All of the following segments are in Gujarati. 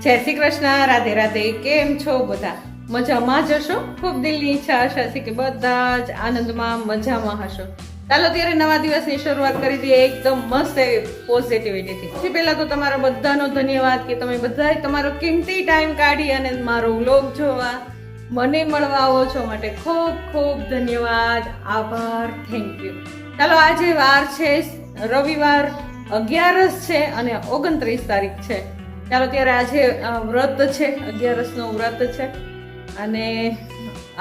જય શ્રી કૃષ્ણ, રાધે રાધે. કેમ છો બધા? મજામાં જ હશો? ખૂબ દિલની ઈચ્છા આશા છે કે બધા જ આનંદમાં મજામાં હશો. ચાલો ત્યારે નવા દિવસની શરૂઆત કરી દઈએ એકદમ મસ્ત એવી પોઝિટિવિટીથી. સૌથી પહેલા તો તમારા બધાનો ધન્યવાદ કે તમે બધાએ તમારો કિંમતી ટાઈમ કાઢી અને મારો વ્લોગ જોવા મને મળવા આવો છો માટે ખૂબ ખૂબ ધન્યવાદ, આભાર, થેન્ક યુ. ચાલો આજે વાર છે રવિવાર, 11 છે અને 29 તારીખ છે. ચાલો ત્યારે આજે વ્રત છે, 11નું વ્રત છે અને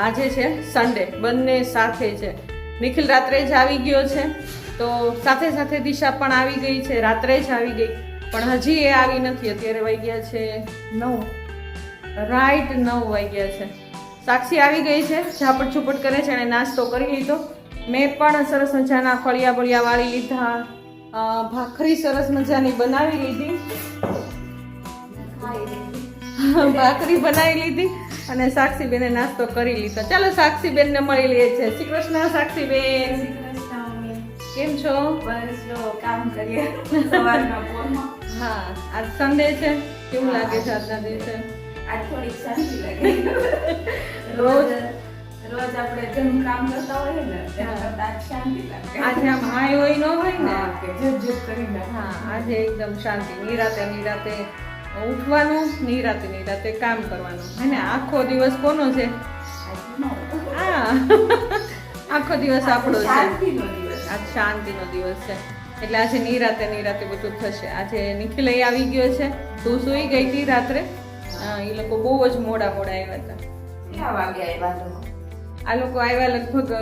આજે છે સન્ડે, બંને સાથે છે. નિખિલ રાત્રે જ આવી ગયો છે, તો સાથે સાથે દિશા પણ આવી ગઈ છે, રાત્રે જ આવી ગઈ, પણ હજી એ આવી નથી. અત્યારે વાગ્યા છે 9, રાઈટ 9 વાગ્યા છે. સાક્ષી આવી ગઈ છે, ઝાપટ છુપટ કરે છે, અને નાસ્તો કરી લીધો. મેં પણ સરસ મજાના ફળિયા બળિયા વાળી લીધા, ભાખરી સરસ મજાની બનાવી લીધી, ભાખરી બનાવી લીધી અને સાક્ષીબેને નાસ્તો કરી લીધો. ચાલો સાક્ષીબેન ને મળી લઈએ છે. શ્રી કૃષ્ણ સાક્ષીબેન, કેમ છો? બસ જો કામ કરીએ સવારના પોરમાં. હા, આજ સન્ડે છે, કેવું લાગે છે આજના દિવસે? આજ થોડીક શાંતિ લાગે. રોજ આપણે જેમ કામ કરતા હોઈએ ને તેના કરતા આજ શાંતિ લાગે. આજે આમ હાય હોય ન હોય ને, કે જજ કરીને. હા, આજે એકદમ શાંતિ. નિરાતે ઉઠવાનું, નિરાતે કામ કરવાનું. હે ને, આખો દિવસ કોનો છે? હા, આખો દિવસ આપણો છે. શાંતિનો દિવસ. આજ શાંતિનો દિવસ છે, એટલે આજે નિરાતે બધું થશે. આજે નિખિલ આવી ગયો છે. તું સુઈ ગઈ હતી રાત્રે? એ લોકો બહુ જ મોડા આવ્યા હતા. કેટલા વાગે આવ્યા લોકો? આ લોકો આવ્યા લગભગ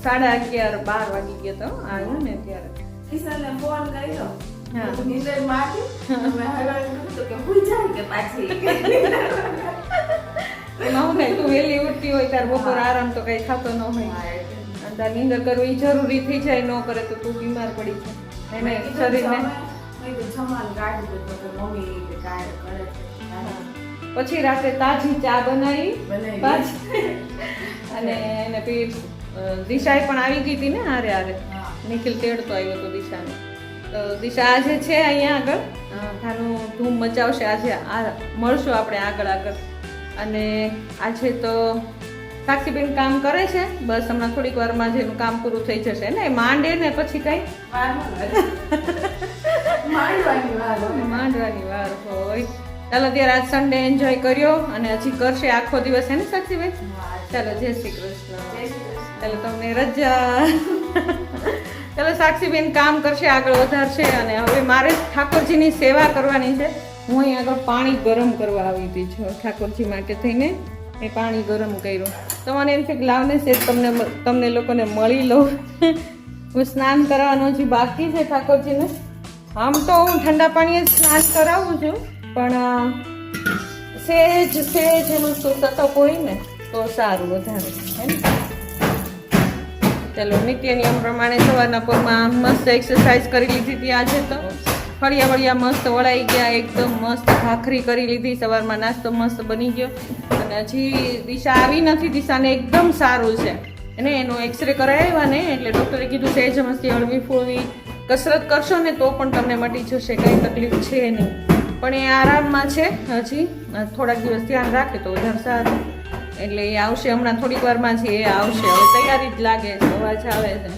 11:30 12 વાગી ગયા તો આવ્યું ને ત્યારે. કિશનને ફોન કર્યો. હા. નીંદર મારી. મેં હેરાન કર્યું તો કે હું જાય કે પાછી. એમાં હું થાય, તું વહેલી ઉઠતી હોય ત્યારે બપોર આરામ તો કઈ થતો ન હોય, અને તાર નીંદર કરવી જરૂરી થઈ જાય. ન કરે તો તું બીમાર પડી જાય એને શરીરને. જમવાનું કાઢી દો તો મમ્મી કે કાય કરે છે. પછી રાતે તાજી ચા બનાવી બનાવી. અને એને દિશાએ પણ આવી ગઈ હતી ને હારે. હા. નિખિલ તેડતો આવ્યો હતો દિશાને. તો દિશા આજે છે અહીંયા આગળ, ખાનું ધૂમ મચાવશે. આજે મળશું આપણે આગળ. અને આજે તો સાક્ષીબેન કામ કરે છે, બસ હમણાં થોડીક વારમાં જ એનું કામ પૂરું થઈ જશે ને. માંડે ને પછી કઈ માંડવાની વાર હોય. ચાલો ત્યારે આજ સન્ડે એન્જોય કર્યો અને હજી કરશે આખો દિવસ, હે ને સાક્ષીબેન? ચાલો, જય શ્રી કૃષ્ણ. ચાલો, તમને રજા. ચાલો, સાક્ષીબેન કામ કરશે, આગળ વધારશે. અને હવે મારે ઠાકોરજીની સેવા કરવાની છે. હું અહીં આગળ પાણી ગરમ કરવા આવી હતી છું ઠાકોરજી માટે થઈને. મેં પાણી ગરમ કર્યું તો મને એમ છે કે લાવને છે તમને લોકોને મળી લઉં. હું સ્નાન કરવાનું હજી બાકી છે ઠાકોરજીને. આમ તો હું ઠંડા પાણીએ જ સ્નાન કરાવું છું, પણ સેજ એનું સતપ હોય ને તો સારું વધારે, હે ને? ચાલો, નિત્ય નિયમ પ્રમાણે સવારના પોરમાં મસ્ત એક્સરસાઇઝ કરી લીધી હતી. આજે તો ફળિયા વળિયા મસ્ત વળાઈ ગયા, એકદમ મસ્ત ભાખરી કરી લીધી. સવારમાં નાસ્તો મસ્ત બની ગયો. અને હજી દિશા આવી નથી. દિશાને એકદમ સારું છે એને, એનો એક્સરે કરાવ્યા ને એટલે ડૉક્ટરે કીધું સહેજ મસ્તી હળવી ફૂળવી કસરત કરશો ને તો પણ તમને મટી જશે, કંઈ તકલીફ છે નહીં. પણ એ આરામમાં છે હજી, થોડાક દિવસ ધ્યાન રાખે તો વધારે સારું. એટલે એ આવશે હમણાં થોડીક વારમાં છે, એ આવશે. હવે તૈયારી જ લાગે છે, અવાજ આવે છે.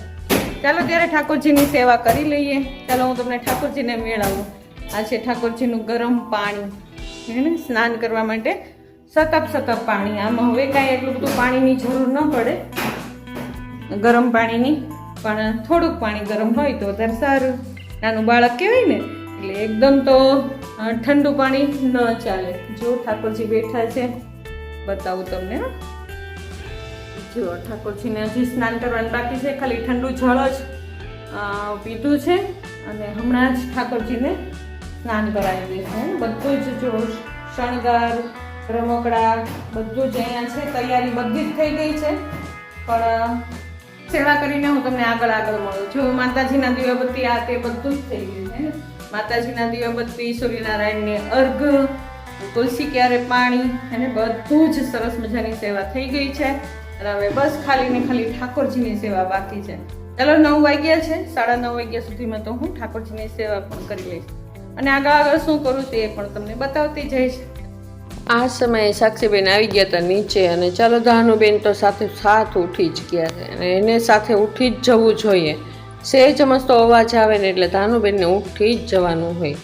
ચાલો ત્યારે ઠાકોરજીની સેવા કરી લઈએ. ચાલો, હું તમને ઠાકોરજીને મેળવું. આ છે ઠાકોરજીનું ગરમ પાણી, હે ને, સ્નાન કરવા માટે સતપ પાણી. આમાં હવે કાંઈ એટલું બધું પાણીની જરૂર ન પડે, ગરમ પાણીની, પણ થોડુંક પાણી ગરમ હોય તો વધારે સારું. નાનું બાળક કહેવાય ને, એટલે એકદમ તો ઠંડુ પાણી ન ચાલે. જો ઠાકોરજી બેઠા છે, બતાવું તમને. જો ઠાકોરજીને હજી સ્નાન કરવાનું બાકી છે, ખાલી ઠંડુ જળ જ પીધું છે અને હમણાં જ ઠાકોરજીને સ્નાન કરાવી દેશે. બધું જ જો શણગાર, રમકડા બધું જ અહીંયા છે. તૈયારી બધી જ થઈ ગઈ છે, પણ સેવા કરીને હું તમને આગળ મળું. જો માતાજીના દીવાબત્તી આ તે બધું જ થઈ ગયું છે. માતાજીના દીવાબત્તી, સૂર્યનારાયણને અર્ઘ, તુલસી ક્યારે પાણી, અને બધું જ સરસ મજાની સેવા થઈ ગઈ છે. અને હવે બસ ખાલી ને ખાલી ઠાકોરજીની સેવા બાકી છે. ચાલો, 9 વાગ્યા છે, 9:30 વાગ્યા સુધીમાં તો હું ઠાકોરજીની સેવા પણ કરી લઈશ. અને આગળ આગળ શું કરું છું એ પણ તમને બતાવતી જઈશ. આ સમયે સાક્ષીબેન આવી ગયા હતા નીચે અને ચાલો ધાનુબેન તો સાથે સાથ ઉઠી જ ગયા છે અને એને સાથે ઉઠી જ જવું જોઈએ. સહેજ મસ્તો અવાજ આવે ને એટલે ધાનુબેનને ઉઠી જ જવાનું હોય.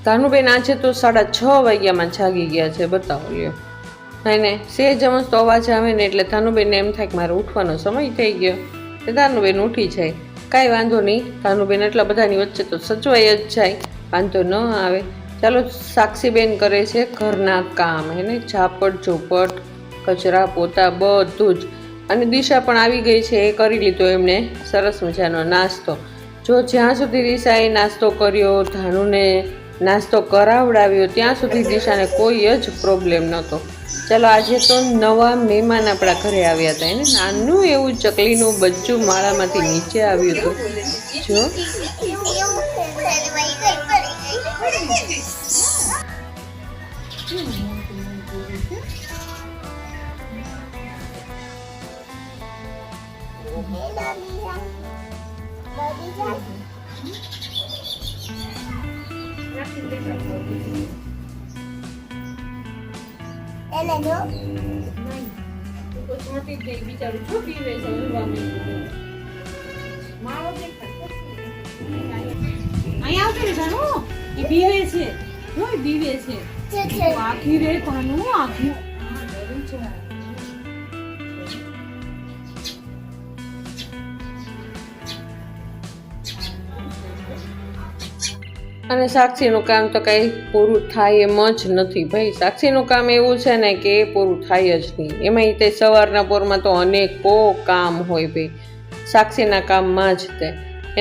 ધાનુબેન આજે તો 6:30 વાગ્યામાં જાગી ગયા છે. બતાવો લ્યો ને સહેજ મસ્તો અવાજ આવે ને એટલે ધાનુબેનને એમ થાય કે મારે ઉઠવાનો સમય થઈ ગયો. તે ધાનુબેન ઉઠી જાય. કાંઈ વાંધો નહીં, ધાનુબેન એટલા બધાની વચ્ચે તો સચવાઈ જ જાય, વાંધો ન આવે. ચાલો સાક્ષીબેન કરે છે ઘરના કામ, એને ઝાપટ ઝોપટ કચરા પોતા બધું જ. અને દિશા પણ આવી ગઈ છે, એ કરી લીધો એમણે સરસ મજાનો નાસ્તો. જો જ્યાં સુધી દિશાએ નાસ્તો કર્યો, ધાનુને નાસ્તો કરાવડાવ્યો, ત્યાં સુધી દિશાને કોઈ જ પ્રોબ્લેમ નહોતો. ચાલો આજે તો નવા મહેમાન આપણા ઘરે આવ્યા હતા. એને નાનું એવું ચકલીનું બચ્ચું માળામાંથી નીચે આવ્યું હતું. જો આખી રે તાનું આખી અને સાક્ષીનું કામ તો કંઈ પૂરું થાય એમ જ નથી ભાઈ. સાક્ષીનું કામ એવું છે ને કે એ પૂરું થાય જ નહીં. એમાંય તે સવારના પોરમાં તો અનેકો કામ હોય ભાઈ સાક્ષીના કામમાં જ. તે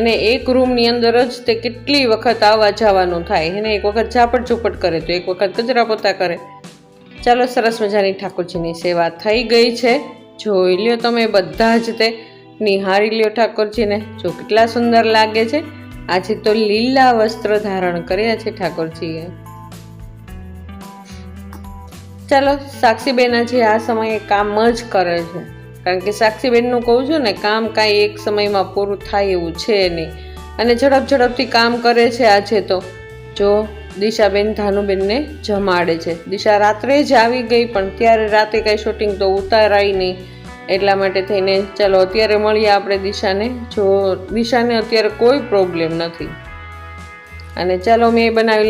એને એક રૂમની અંદર જ તે કેટલી વખત આવવા જવાનું થાય. એને એક વખત ઝાપટ ઝૂપટ કરે તો એક વખત કચરા પોતા કરે. ચાલો સરસ મજાની ઠાકોરજીની સેવા થઈ ગઈ છે. જોઈ લ્યો તમે બધા જ તે નિહાળી લ્યો ઠાકોરજીને. જો કેટલા સુંદર લાગે છે. આજે તો લીલા વસ્ત્ર ધારણ કર્યા છે ઠાકોરજીએ. ચાલો સાક્ષીબેન આજે આ સમયે કામ જ કરે છે, કારણ કે સાક્ષીબેનનું કહું છું ને કામ કાંઈ એક સમયમાં પૂરું થાય એવું છે નહીં. અને ઝડપથી કામ કરે છે. આજે તો જો દિશાબેન ધાનુબેનને જમાડે છે. દિશા રાત્રે જ આવી ગઈ પણ ત્યારે રાતે કાંઈ શૂટિંગ તો ઉતારાય નહીં, એટલા માટે થઈને ચાલો અત્યારે મળીએ આપણે દિશાને. જો દિશાને અત્યારે કોઈ પ્રોબ્લેમ નથી. અને ચાલો મેં બનાવી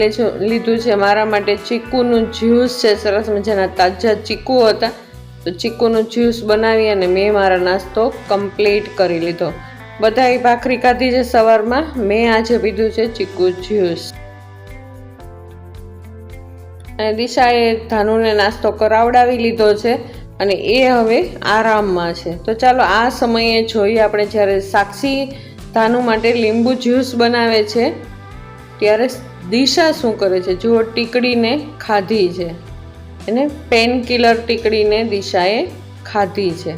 લીધું છે મારા માટે ચીકુનું જ્યુસ છે. સરસ મજાના તાજા ચીકુ હતા તો ચીકુનું જ્યુસ બનાવી અને મેં મારો નાસ્તો કમ્પ્લીટ કરી લીધો. બધાએ ભાખરી ખાધી છે સવારમાં, મેં આજે પીધું છે ચીકુ જ્યુસ. અને દિશાએ ધાનુને નાસ્તો કરાવડાવી લીધો છે અને એ હવે આરામમાં છે. તો ચાલો આ સમયે જોઈએ આપણે જ્યારે સાક્ષી ધાનુ માટે લીંબુ જ્યુસ બનાવે છે ત્યારે દિશા શું કરે છે. જુઓ ટીકડીને ખાધી છે, એને પેન કિલર ટીકડીને દિશાએ ખાધી છે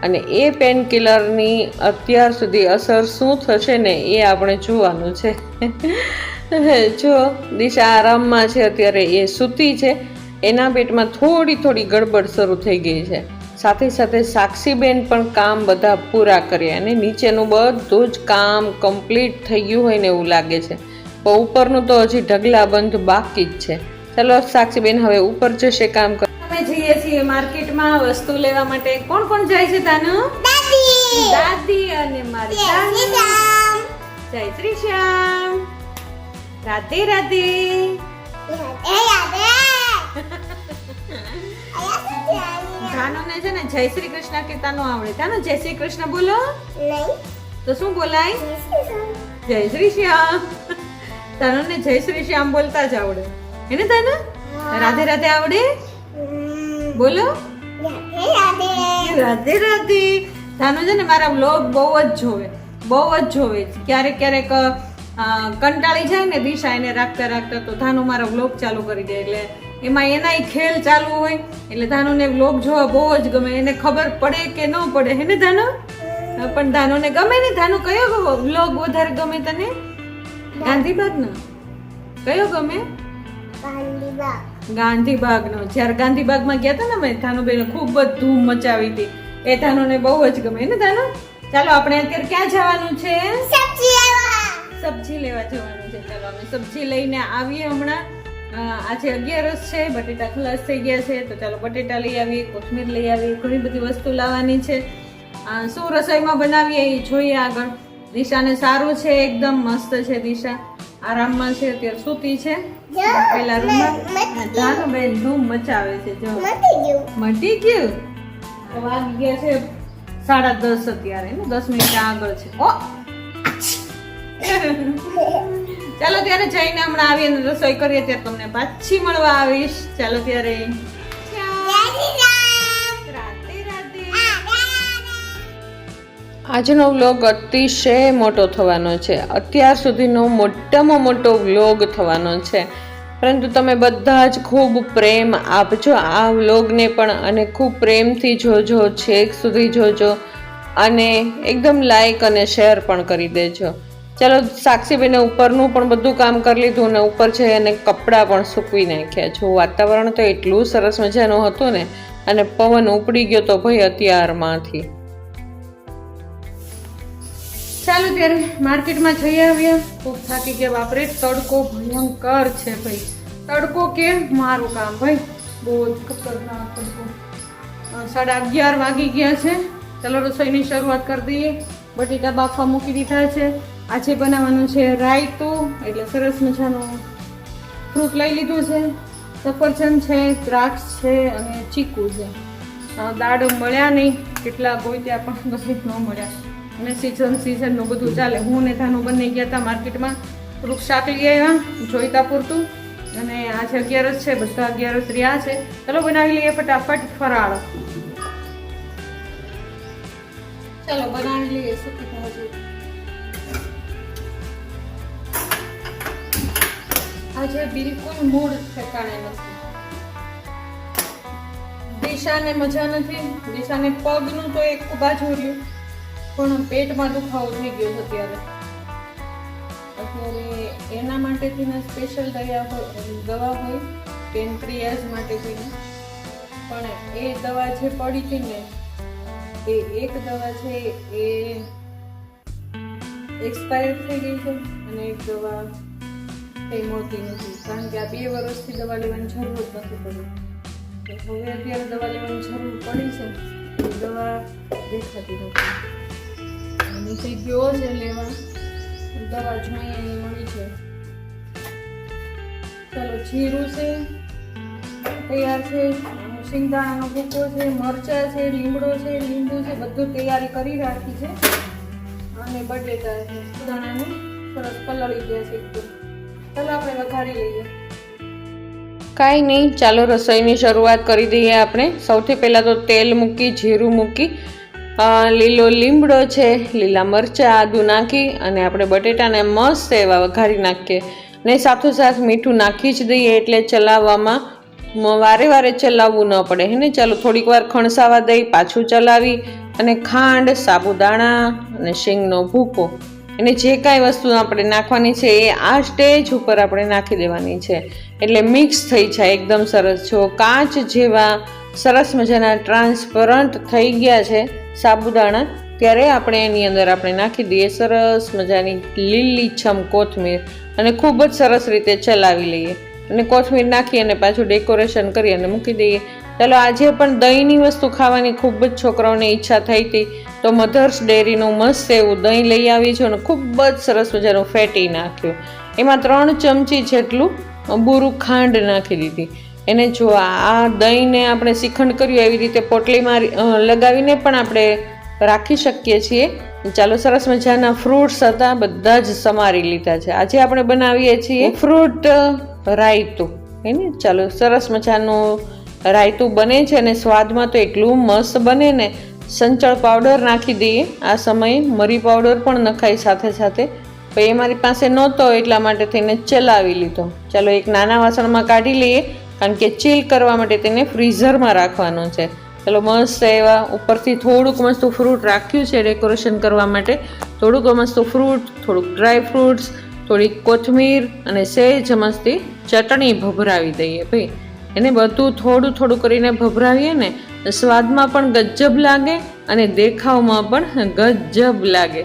અને એ પેન કિલરની અત્યાર સુધી અસર શું થશે ને એ આપણે જોવાનું છે. જો દિશા આરામમાં છે અત્યારે, એ સૂતી છે. એના પેટમાં થોડી ગડબડ શરૂ થઈ ગઈ છે. સાથે સાથે સાક્ષીબેન પણ કામ બધા પૂરા કર્યા અને નીચેનું બધું જ કામ કમ્પ્લીટ થઈ ગયું હોય ને એવું લાગે છે, પણ ઉપરનું તો હજી ઢગલા બંધ બાકી જ છે. ચાલો સાક્ષીબેન હવે ઉપર જશે કામ કર. અમે જઈએ છીએ માર્કેટમાં વસ્તુ લેવા માટે. કોણ કોણ જાય છે તાનુ? દાદી અને મારી જય શ્રી શ્યામ. રાધે રાધે. ધાનુને છે ને જય શ્રી કૃષ્ણ કહેતા ન આવડે. તાનુ જય શ્રી કૃષ્ણ બોલો. તો શું બોલાય? જય શ્રી શ્યામ. તાનુને જય શ્રી શ્યામ બોલતા જ આવડે હે ને તાનુ? રાધે રાધે આવડે? બોલો રાધે રાધે. ધાનુ છે ને મારા વ્લોગ બહુ જ જોવે. ક્યારેક કંટાળી જાય ને દિશા એને રાખતા તો ધાનુ મારા વ્લોગ ચાલુ કરી દે. એટલે એમાં એનાય ખેલ ચાલુ હોય એટલે ધાનુને વ્લોગ જોવા બહુ જ ગમે. એને ખબર પડે કે ન પડે હે ને ધાનુ? પણ ધાનુને ગમે ને. ધાનુ કયો વ્લોગ વધારે ગમે તને? ગાંધીબાગનો કયો ગમે? ગાંધીબાગનો. જ્યારે ગાંધીબાગમાં ગયા હતા ને અમે ધાનુબેન ખૂબ જ ધૂમ મચાવી હતી. એ ધાનુને બહુ જ ગમે ને ધાનુ? ચાલો આપણે અત્યારે ક્યાં જવાનું છે? સબ્જી લેવા લેવા જવાનું છે. ચાલો અમે સબ્જી લઈને આવીએ હમણાં. આજે 11 છે, બટેટા ખલાસ થઈ ગયા છે, તો ચાલો બટેટા લઈ આવીએ, કોથમીર લઈ આવીએ, ઘણી બધી વસ્તુ લાવવાની છે. શું રસોઈમાં બનાવીએ એ જોઈએ આગળ. દિશાને સારું છે, એકદમ મસ્ત છે. દિશા આરામમાં છે, અત્યારે સૂતી છે પેલા રૂમમાં. ધાનુબેન ધૂમ મચાવે છે. જો મટી ગયું. વાગી ગયા છે 10:30 અત્યારે, 10 મિનિટ આગળ છે. ઓ ચાલો ત્યારે જઈને હમણાં આવીએ ને રસોઈ કરીએ, ત્યારે તમને પાછી મળવા આવીશ. ચાલો ત્યારે આજનો વ્લોગ અતિશય મોટો થવાનો છે. અત્યાર સુધીનો મોટામાં મોટો વ્લોગ થવાનો છે, પરંતુ તમે બધા જ ખૂબ પ્રેમ આપજો આ વ્લોગને પણ, અને ખૂબ પ્રેમથી જોજો, છેક સુધી જોજો, અને એકદમ લાઈક અને શેર પણ કરી દેજો. ચાલો સાક્ષીબેને ઉપરનું પણ બધું કામ કરી લીધું, ને ઉપર છે અને કપડાં પણ સૂકવી નાખ્યા. જો વાતાવરણ તો એટલું સરસ મજાનું હતું ને, અને પવન ઉપડી ગયો તો ભાઈ અત્યારમાંથી. ચાલો ત્યારે માર્કેટમાં જઈ આવ્યા. ખૂબ થાકી ગયા બાપરે, તડકો ભયંકર છે ભાઈ. તડકો કે મારું કામ ભાઈ, બહુ જ ખતરનાક તડકો. 11:30 વાગી ગયા છે. ચાલો રસોઈની શરૂઆત કરી દઈએ. બટેટા બાફવા મૂકી દીધા છે. આજે બનાવવાનું છે રાયતું, એટલે સરસ મજાનું ફ્રૂટ લઈ લીધું છે. સફરજન છે, દ્રાક્ષ છે અને ચીકુ છે. દાળ મળ્યા નહીં, કેટલા ગોત્યા પણ કશું ન મળ્યા. અને સિઝનનું બધું ચાલે. હું ને ધાનું બંને ગયા હતા માર્કેટમાં, થોડુંક શાક લઈ આવ્યા જોઈતા પૂરતું. અને આજે 11 છે, બધા 11 રહ્યા છે. ચલો બનાવી લઈએ ફટાફટ ફરાળ. ચલો બનાવી લઈએ સૂકી ભાજી. આજે બિલકુલ મૂડ ઠેકાણે નથી. દિશાને મજા નથી. દિશાને પગનું તો એક બાજુ રહ્યું, પણ પેટમાં દુખાવો થઈ ગયો છે અત્યારે. એના માટેથી ને સ્પેશિયલ દવા હોય પેનક્રિયાઝ માટે થઈને, પણ એ દવા જે પડી હતી ને, એ એક દવા છે એ એક્સપાયર થઈ ગઈ છે, અને એક દવા કંઈ મળતી નથી. કારણ કે આ 2 વર્ષથી દવા લેવાની જરૂર જ નથી પડી. હવે અત્યારે દવા લેવાની જરૂર પડી છે, એ દવા દેખાતી નથી. નીચે ગયો છે લેવા, દવા જોઈએ મળી છે. ચાલો જીરું છે તૈયાર છે, સિંગદાણાનો ભૂકો છે, મરચા છે, લીમડો છે, લીંબુ છે, બધું તૈયારી કરી રાખી છે. અને બટેટા છે દાણાને સરસ પલળી ગયા છે એકદમ. ચાલો આપણે વઘારી લઈએ. કાંઈ નહીં, ચાલો રસોઈની શરૂઆત કરી દઈએ આપણે. સૌથી પહેલાં તો તેલ મૂકી, જીરું મૂકી, લીલો લીમડો છે, લીલા મરચાં, આદુ નાખી અને આપણે બટેટાને મસ્ત એવા વઘારી નાખીએ. ને સાથોસાથ મીઠું નાખી જ દઈએ, એટલે ચલાવવામાં વારે વારે ચલાવવું ન પડે હે ને. ચાલો થોડીક વાર ખણસાવા દઈ, પાછું ચલાવી, અને ખાંડ, સાબુદાણા અને શીંગનો ભૂકો, અને જે કાંઈ વસ્તુ આપણે નાખવાની છે એ આ સ્ટેજ ઉપર આપણે નાખી દેવાની છે, એટલે મિક્સ થઈ જાય એકદમ સરસ. જો કાચ જેવા સરસ મજાના ટ્રાન્સપરન્ટ થઈ ગયા છે સાબુદાણા, ત્યારે આપણે એની અંદર આપણે નાખી દઈએ સરસ મજાની લીલીછમ કોથમીર, અને ખૂબ જ સરસ રીતે ચલાવી લઈએ. અને કોથમીર નાખી અને પાછું ડેકોરેશન કરી અને મૂકી દઈએ. ચાલો આજે પણ દહીંની વસ્તુ ખાવાની ખૂબ જ છોકરાઓને ઈચ્છા થઈ હતી, તો મધર્સ ડેરીનું મસ્ત એવું દહીં લઈ આવી છું, અને ખૂબ જ સરસ મજાનું ફેટી નાખ્યું. એમાં 3 ચમચી જેટલું બુરું ખાંડ નાખી દીધી. એને જો આ દહીંને આપણે શ્રીખંડ કર્યું એવી રીતે પોટલીમાં લગાવીને પણ આપણે રાખી શકીએ છીએ. ચાલો સરસ મજાના ફ્રૂટ્સ હતા, બધા જ સમારી લીધા છે. આજે આપણે બનાવીએ છીએ ફ્રૂટ રાયતું હે ને. ચાલો સરસ મજાનું રાયતું બને છે, અને સ્વાદમાં તો એટલું મસ્ત બને ને. સંચળ પાવડર નાખી દઈએ. આ સમયે મરી પાવડર પણ નખાય સાથે સાથે, પણ એ મારી પાસે નહોતો એટલા માટે થઈને ચલાવી લીધો. ચાલો એક નાના વાસણમાં કાઢી લઈએ, કારણ કે ચીલ કરવા માટે તેને ફ્રીઝરમાં રાખવાનું છે. ચાલો મસ્ત એવા ઉપરથી થોડુંક મસ્ત ફ્રૂટ રાખ્યું છે ડેકોરેશન કરવા માટે. થોડુંક મસ્ત ફ્રૂટ, થોડુંક ડ્રાય ફ્રૂટ્સ, થોડીક કોથમીર અને સહેજ મસ્તી ચટણી ભભરાવી દઈએ ભાઈ. એને બધું થોડું થોડું કરીને ભભરાવીએ ને, સ્વાદમાં પણ ગજબ લાગે અને દેખાવમાં પણ ગજબ લાગે.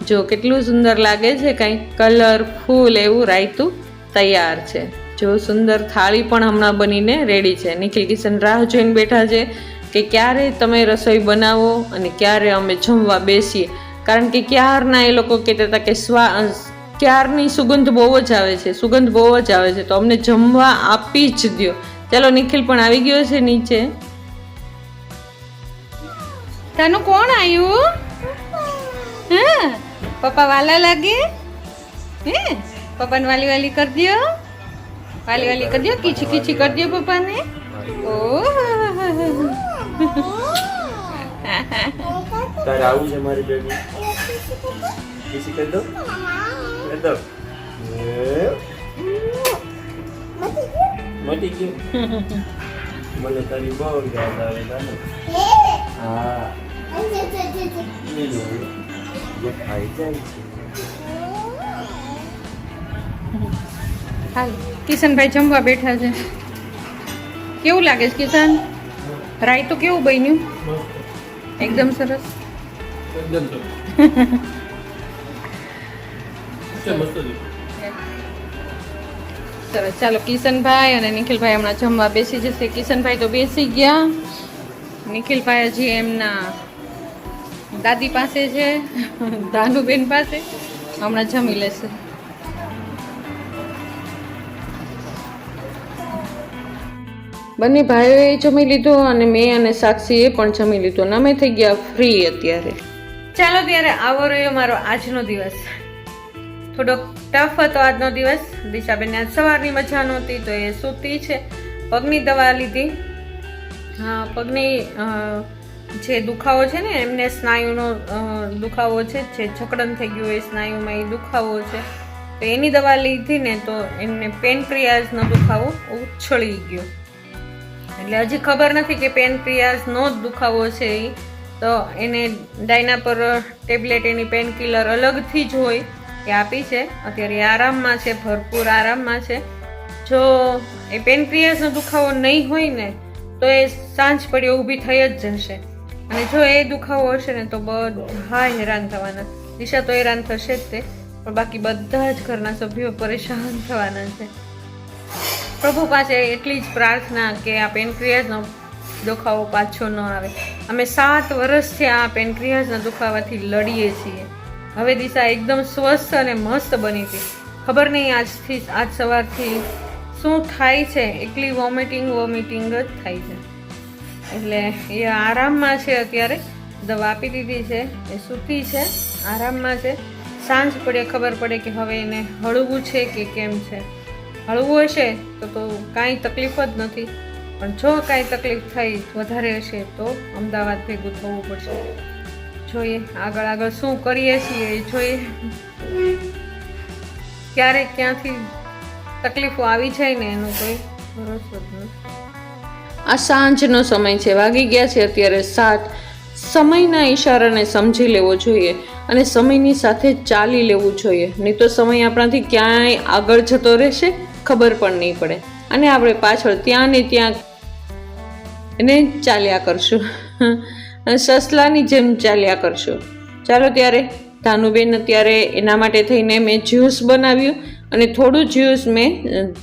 જો કેટલું સુંદર લાગે છે, કંઈક કલરફુલ એવું રાયતું તૈયાર છે. જો સુંદર થાળી પણ હમણાં બનીને રેડી છે. નિખિલ કિશન રાહ જોઈને બેઠા છે કે ક્યારે તમે રસોઈ બનાવો અને ક્યારે અમે જમવા બેસીએ, કારણ કે ક્યારના એ લોકો કહેતા હતા કે ક્યારની સુગંધ બહુ જ આવે છે, સુગંધ બહુ જ આવે છે, તો અમને જમવા આપી જ દો. ચાલો નિખિલ પણ આવી ગયો છે નીચે. તાનું કોણ આવ્યું? હા, પપ્પા વાલા લાગે? હે, પપ્પાને વાલી વાલી કરી દો, વાલી વાલી કરી દો, કીચી કીચી કરી દો પપ્પાને. ઓહ, તારે આવું છે મારી બેબી? કિસી કરી દો, કરી દો. મટી ગયું. મને તારી બહુ યાદ આવે તાને. હા, જે ખાઈ જાય છે. હાલ કિશનભાઈ જમવા બેઠા છે. કેવું લાગે છે કિશન? રાયતું કેવું બન્યું? એકદમ સરસ. સરસ. ચાલો કિશનભાઈ અને નિખિલભાઈ હમણાં જમવા બેસી જશે. કિશનભાઈ તો બેસી ગયા, નિખિલભાઈ હજી એમના દાદી પાસે છે, દાનુબેન પાસે. હમણાં જમી લેશે. બંને ભાઈઓએ જમી લીધું અને મેં અને સાક્ષીએ પણ જમી લીધું અને અમે થઈ ગયા ફ્રી અત્યારે. ચાલો ત્યારે આવો રહ્યો મારો આજનો દિવસ. થોડોક ટફ હતો આજનો દિવસ. દિશાબેનને આજ સવારની મજા નહોતી તો એ સૂતી છે. પગની દવા લીધી. હા, પગની જે દુખાવો છે ને, એમને સ્નાયુનો દુખાવો છે, જે જકડન થઈ ગયું હોય સ્નાયુમાં, એ દુખાવો છે. તો એની દવા લીધી ને તો એમને પેનક્રિયાઝનો દુખાવો ઉછળી ગયો. એટલે હજી ખબર નથી કે પેનક્રિયાઝનો જ દુખાવો છે એ, તો એને ડાયના પર ટેબ્લેટ, એની પેન કિલર અલગથી જ હોય એ આપી છે. અત્યારે એ આરામમાં છે, ભરપૂર આરામમાં છે. જો એ પેનક્રિયાઝનો દુખાવો નહીં હોય ને તો એ સાંજ પડે ઊભી થઈ જ જશે, અને જો એ દુખાવો હશે ને તો બધા હેરાન થવાના. દિશા તો હેરાન થશે જ તે, પણ બાકી બધા જ ઘરના સભ્યો પરેશાન થવાના છે. પ્રભુ પાસે એટલી જ પ્રાર્થના કે આ પેનક્રિયાઝનો દુખાવો પાછો ન આવે. અમે 7 વર્ષથી આ પેનક્રિયાઝના દુખાવાથી લડીએ છીએ. હવે દિશા એકદમ સ્વસ્થ અને મસ્ત બની હતી. ખબર નહીં આજ સવારથી શું થાય છે, એકલી વોમિટિંગ જ થાય છે. એટલે એ આરામમાં છે અત્યારે. દવા આપી દીધી છે, એ સૂતી છે, આરામમાં છે. સાંજ પડે ખબર પડે કે હવે એને હળવું છે કે કેમ છે. હળવું હશે તો કાંઈ તકલીફ જ નથી, પણ જો કાંઈ તકલીફ થઈ વધારે હશે તો અમદાવાદ ભેગું થવું પડશે. જોઈએ આગળ શું કરીએ છીએ એ જોઈએ. ક્યારેક ક્યાંથી તકલીફો આવી જાય ને એનો કોઈ ભરોસો જ નથી. આ સાંજનો સમય છે, વાગી ગયા છે અત્યારે 7. સમયના ઈશારાને સમજી લેવો જોઈએ અને સમયની સાથે ચાલી લેવું જોઈએ, નહીં તો સમય આપણાથી ક્યાંય આગળ જતો રહેશે, ખબર પણ નહીં પડે, અને આપણે પાછળ ત્યાં ને ત્યાં એને ચાલ્યા કરશું, સસલાની જેમ ચાલ્યા કરશું. ચાલો ત્યારે ધાનુબેન અત્યારે એના માટે થઈને મેં જ્યુસ બનાવ્યું અને થોડું જ્યુસ મેં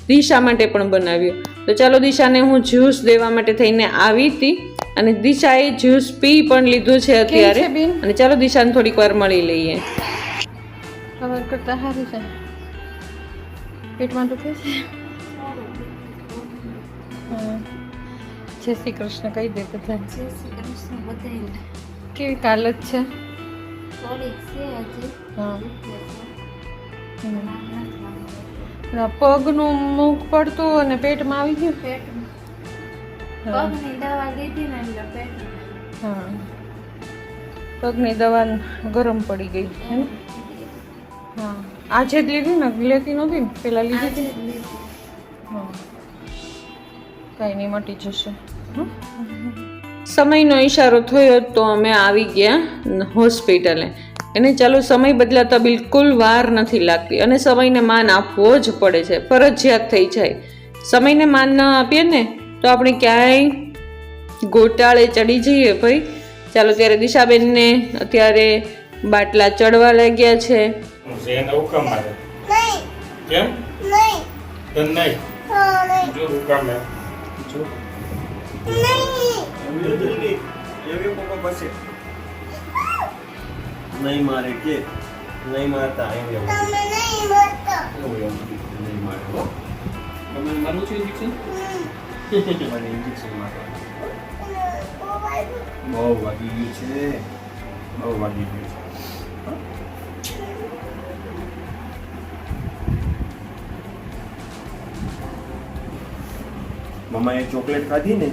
દિશા માટે પણ બનાવ્યું. તો ચાલો દિશાને હું જ્યુસ દેવા માટે થઈને આવી હતી અને દિશાએ જ્યુસ પી પણ લીધું છે અત્યારે. અને ચાલો દિશાને થોડીક વાર મળી લઈએ. ખબર કરતા સારું છે. પેટમાં દુખે છે. જય શ્રી કૃષ્ણ કહી દે બધા. જય શ્રી કૃષ્ણ બધાને. કેવી હાલત છે? થોડીક છે હજી. હા. પેટમાં પગનું મુખ પડતું અને પેટમાં આવી ગયું. પગની દવા લીધી ને એટલે પેટમાં. હા, પગની દવા ગરમ પડી ગઈ હે ને? હા, આજે જ લીધી ને, લેતી નહોતી ને પેલા લીધી હતી. હા, કાંઈ નહીં, મટી જશે. સમયનો ઈશારો થયો તો અમે આવી ગયા હોસ્પિટલે. એને ચાલો સમય બદલાતા બિલકુલ વાર નથી લાગતી અને સમયને માન આપવો જ પડે છે, ફરજિયાત થઈ જાય. સમયને માન ન આપીએ ને તો આપણે ક્યાંય ગોટાળે ચડી જઈએ ભાઈ. ચાલો ત્યારે દિશાબેનને અત્યારે બાટલા ચડવા લાગ્યા છે. એને હુકમ મારે કેમ તને નહીં જો હુકમ હે જો એવી પપ્પા પાસે નહીં મારે કે નહીં મારતા એમ નહીં મારે તમે મારું છે ઇન્જેક્શન મને ઇન્જેક્શન મારવાનું બહુ વાગી ગયું છે બહુ વાગી ગયું છે. મમ્માએ ચોકલેટ ખાધી ને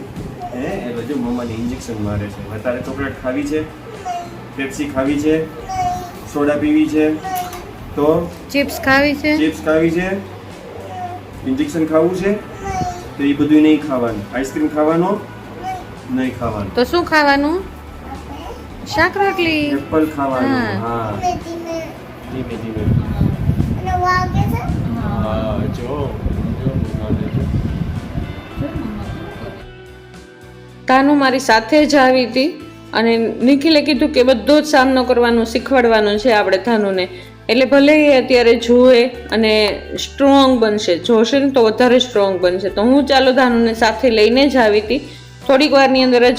એટલે જો મમ્માને ઇન્જેક્શન મારે છે. અત્યારે ચોકલેટ ખાવી છે, પેપ્સી ખાવી છે, સોડા પીવી છે, તો ચિપ્સ ખાવી છે, ચિપ્સ ખાવી છે, ઇન્જેક્શન ખાવું છે, તો એ બધું નહીં ખાવાનું. આઈસ્ક્રીમ ખાવાનો નહીં ખાવાનું. તો શું ખાવાનું? શાક રોટલી, એપલ ખાવાનું. હા ધીમે ધીમે. હા જો તાનું મારી સાથે જ આવી હતી અને નિખિલે કીધું કે બધો જ સામનો કરવાનો શીખવાડવાનો છે આપણે ધાનુને. એટલે ભલે એ અત્યારે જુએ અને સ્ટ્રોંગ બનશે, જોશે ને તો વધારે સ્ટ્રોંગ બનશે. તો હું ચાલો ધાનુને સાથે લઈને જ આવી હતી. થોડીક વારની અંદર જ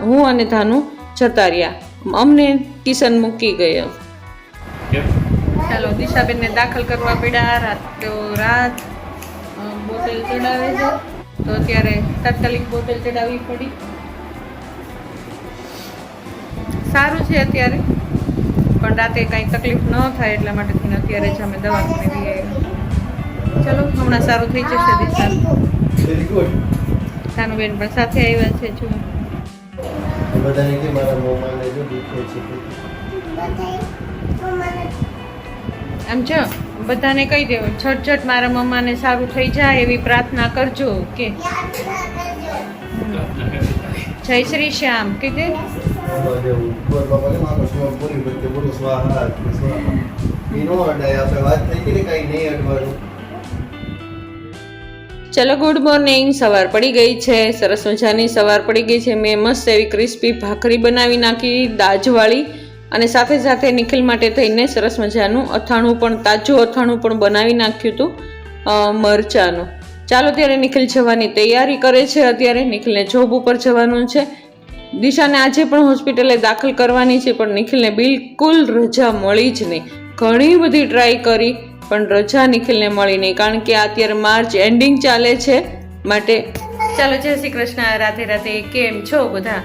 હું અને ધાનુ જતા રહ્યા. અમને ટ્યુશન મૂકી ગયો. ચાલો દિશાબેનને દાખલ કરવા પડ્યા. રાત બોટલ ચડાવે છે તો અત્યારે તાત્કાલિક બોટલ ચડાવવી પડી. સારું છે અત્યારે, પણ રાતે કાંઈ તકલીફ ન થાય એટલા માટે અત્યારે જ અમે દવાખાને લઈ આવ્યા. ચલો હમણાં સારું થઈ જશે દિશા. Very good. તાનુબેન પણ સાથે આવ્યા છે. જો બધાને કે મારા મોમાને જો દુખે છે. આમ જો બધાને કહી દેવું ઝટઝટ મારા મમ્માને સારું થઈ જાય એવી પ્રાર્થના કરજો. કે જય શ્રી શ્યામ કીધે. ચલો ગુડ મોર્નિંગ. સવાર પડી ગઈ છે, સરસ મજાની સવાર પડી ગઈ છે. મેં મસ્ત એવી ક્રિસ્પી ભાખરી બનાવી નાખી દાજવાળી, અને સાથે સાથે નિખિલ માટે થઈને સરસ મજાનું અથાણું પણ, તાજું અથાણું પણ બનાવી નાખ્યું હતું મરચાનું. ચાલો ત્યારે નિખિલ જવાની તૈયારી કરે છે. અત્યારે નિખિલને જોબ ઉપર જવાનું છે. દિશાને આજે પણ હોસ્પિટલે દાખલ કરવાની છે, પણ નિખિલને બિલકુલ રજા મળી જ નહીં. ઘણી બધી ટ્રાય કરી પણ રજા નિખિલને મળી નહીં, કારણ કે અત્યારે માર્ચ એન્ડિંગ ચાલે છે માટે. ચાલો જય શ્રી કૃષ્ણ, રાધે રાધે. કેમ છો બધા?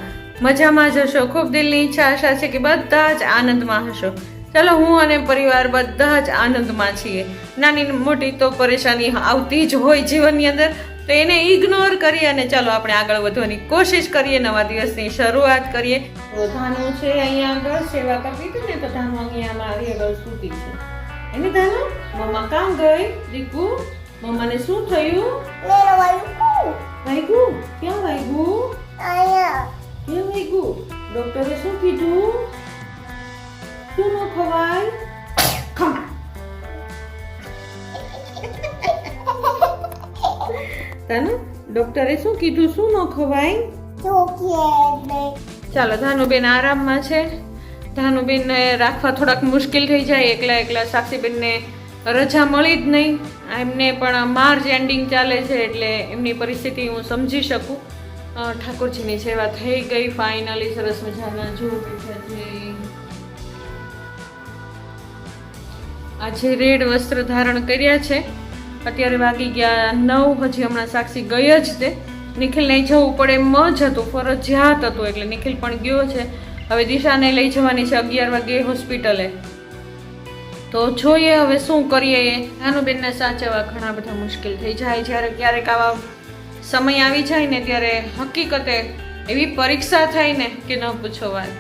મજામાં જ હશો. ખૂબ દિલની ઈચ્છા આશા છે કે બધા જ આનંદમાં હશો. ચાલો હું અને પરિવાર બધા જ આનંદમાં છીએ. નાની મોટી તો પરેશાની આવતી જ હોય જીવનની અંદર, તો એને ઇગ્નોર કરીએ અને ચાલો આપણે આગળ વધવાની કોશિશ કરીએ, નવા દિવસની શરૂઆત કરીએ. ધાનુ છે અહીંયા આગળ સેવા કરતી હતી ને, તો ધાનુ અહીંયા મારી આગળ સૂતી છે. એને ધાનુ મમ્મા કામ ગઈ? દીકુ મમ્માને શું થયું? વાગ્યું? ક્યાં વાગ્યું? ક્યાં વાગ્યું? ડોક્ટરે શું કીધું? શું ન ખવાય? ધાનુ ડોક્ટરે શું કીધું? શું ન ખવાય? ચાલો ધાનુબેન આરામમાં છે. ધાનુબેનને રાખવા થોડાક મુશ્કેલ થઈ જાય. એકલા સાક્ષીબેનને રજા મળી જ નહીં. એમને પણ માર્ચ એન્ડિંગ ચાલે છે એટલે એમની પરિસ્થિતિ હું સમજી શકું. ઠાકોરજીની સેવા થઈ ગઈ ફાઇનલી. સરસ મજાના જો આજે રેડ વસ્ત્ર ધારણ કર્યા છે. અત્યારે વાગી ગયા 9. હજી હમણાં સાક્ષી ગઈ જ તે. નિખિલને જવું પડે એમ જ હતું, ફરજિયાત હતું, એટલે નિખિલ પણ ગયો છે. હવે દિશાને લઈ જવાની છે 11 વાગે હોસ્પિટલે. તો જોઈએ હવે શું કરીએ. નાનુબેનને સાચવવા ઘણા બધા મુશ્કેલ થઈ જાય. જ્યારે ક્યારેક આવા સમય આવી જાય ને ત્યારે હકીકતે એવી પરીક્ષા થાય ને કે ન પૂછો વાત.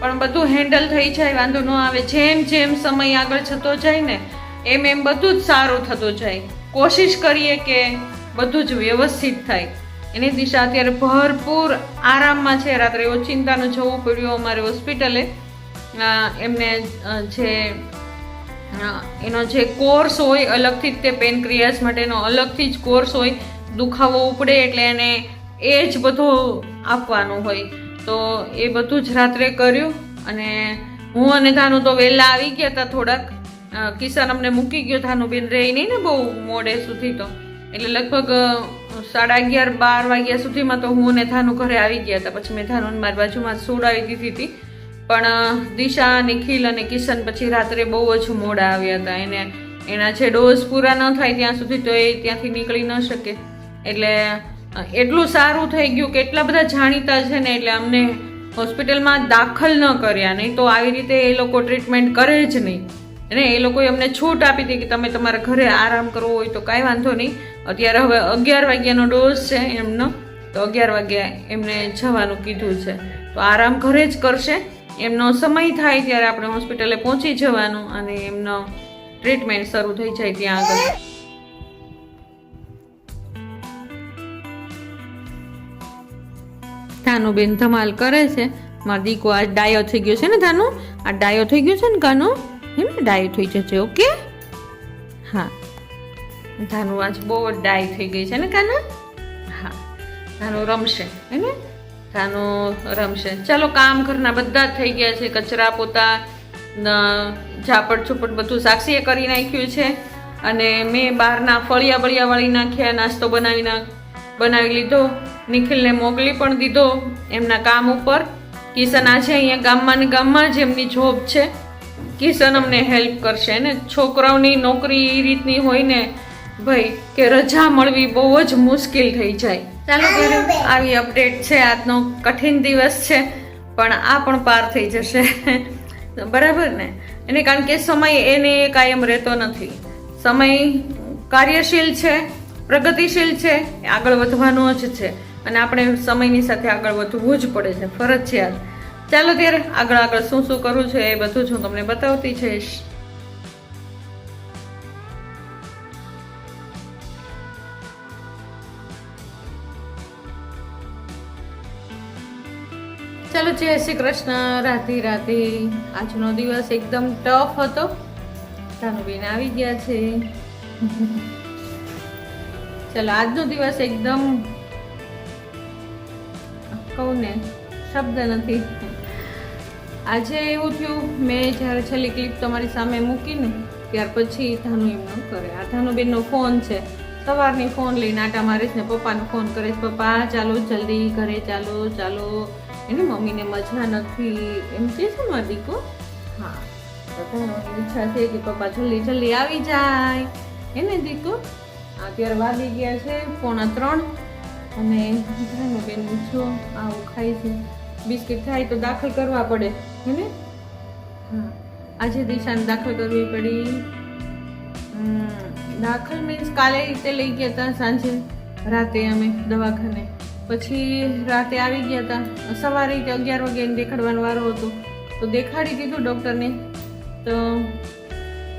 પણ બધું હેન્ડલ થઈ જાય, વાંધો ન આવે. જેમ જેમ સમય આગળ જતો જાય ને એમ બધું જ સારું થતું જાય. કોશિશ કરીએ કે બધું જ વ્યવસ્થિત થાય. એની દિશા અત્યારે ભરપૂર આરામમાં છે. રાત્રે ઓચિંતાનું જવું પડ્યું અમારે હોસ્પિટલે. એમને એનો જે કોર્સ હોય અલગથી જ, તે પેનક્રિયાસ માટેનો અલગથી જ કોર્સ હોય. દુખાવો ઉપડે એટલે એને એ જ બધું આપવાનું હોય. તો એ બધું જ રાત્રે કર્યું અને હું અને ધાનુ તો વહેલા આવી ગયા હતા થોડાક. કિશન અમને મૂકી ગયો, ધાનુબેન રહી નહીં ને બહુ મોડે સુધી, તો એટલે લગભગ 11:30-12 વાગ્યા સુધીમાં તો હું અને ધાનુ ઘરે આવી ગયા હતા. પછી મેં ધાનુને મારી બાજુમાં સુવડાવી દીધી હતી. પણ દિશા, નિખિલ અને કિશન પછી રાત્રે બહુ જ મોડા આવ્યા હતા. એના જે ડોઝ પૂરા ન થાય ત્યાં સુધી તો એ ત્યાંથી નીકળી ન શકે. એટલે એટલું સારું થઈ ગયું કે એટલા બધા જાણીતા છે ને, એટલે અમને હોસ્પિટલમાં દાખલ ન કર્યા. નહીં તો આવી રીતે એ લોકો ટ્રીટમેન્ટ કરે જ નહીં. અને એ લોકોએ અમને છૂટ આપી હતી કે તમે તમારા ઘરે આરામ કરવો હોય તો કાંઈ વાંધો નહીં. અત્યારે હવે 11 વાગ્યાનો ડોઝ છે એમનો, તો 11 વાગ્યા એમને જવાનું કીધું છે. તો આરામ ઘરે જ કરશે. એમનો સમય થાય ત્યારે આપણે હોસ્પિટલે પહોંચી જવાનું અને એમનો ટ્રીટમેન્ટ શરૂ થઈ જાય ત્યાં આગળ. ધાનુબેન ધમાલ કરે છે. મારો દીકો આજ ડાયો થઈ ગયો છે ને ધાનુ, આ ડાયો થઈ ગયો છે ને કાનો, એમ ડાયો થઈ જશે. ઓકે, હા, ધાનુ આજ બહુ જ ડાય થઈ ગઈ છે ને કાના. હા, ધાનુ રમશે હે ને, ધાનુ રમશે. ચાલો, કામ ઘરના બધા જ થઈ ગયા છે. કચરા પોતા, ઝાપટ છુપટ બધું સાક્ષીએ કરી નાખ્યું છે. અને મેં બહારના ફળિયા બળિયા વાળી નાખ્યા, નાસ્તો બનાવી લીધો. નિખિલને મોકલી પણ દીધો એમના કામ ઉપર. કિશન આજે અહીંયા ગામમાં જ એમની જોબ છે. કિશન અમને હેલ્પ કરશે ને. છોકરાઓની નોકરી એ રીતની હોય ને ભાઈ કે રજા મળવી બહુ જ મુશ્કેલ થઈ જાય. ચાલો ત્યારે આવી અપડેટ છે. આજનો કઠિન દિવસ છે પણ આ પણ પાર થઈ જશે. બરાબર ને? એને કારણ કે સમય એને કાયમ રહેતો નથી. સમય કાર્યશીલ છે, પ્રગતિશીલ છે, આગળ વધવાનો જ છે. અને આપણે સમયની સાથે આગળ વધવું જ પડે છે, ફરજિયાત. ચાલો ત્યારે આગળ શું કરવું છે એ બધું જ હું તમને બતાવતી જઈશ. ચાલો, જય શ્રી કૃષ્ણ, રાધે રાધે. આજનો દિવસ એકદમ ટફ હતો. ધાનુબેન આવી ગયા છે. ચાલો, આજનો દિવસ એકદમ, કહું ને શબ્દ નથી. આજે એવું થયું, મેં જ્યારે છેલ્લી ક્લિપ તમારી સામે મૂકીને ત્યાર પછી ધાનુ એમનો કરે. આ ધાનુબેનનો ફોન છે. સવારની ફોન લઈને આટા મારીશ ને પપ્પાનો ફોન કરે છે. પપ્પા ચાલો જલ્દી ઘરે ચાલો. એને મમ્મીને મજા નથી એમ કે છે મારો દીકો. હા, તો ધાનુની ઈચ્છા છે કે પપ્પા જલ્દી આવી જાય. એને દીકો અત્યારે વાગી ગયા છે 2:45 અને ધાનુબેન જો આવું ખાય છે. બિસ્કિટ થાય તો દાખલ કરવા પડે હે ને. હા, આજે દિશાને દાખલ કરવી પડી. દાખલ મીન્સ કાલે રીતે લઈ ગયા હતા સાંજે, રાતે અમે દવાખાને. પછી રાતે આવી ગયા હતા. સવારે 11 વાગે દેખાડવાનો વારો હતો તો દેખાડી દીધું ડૉક્ટરને. તો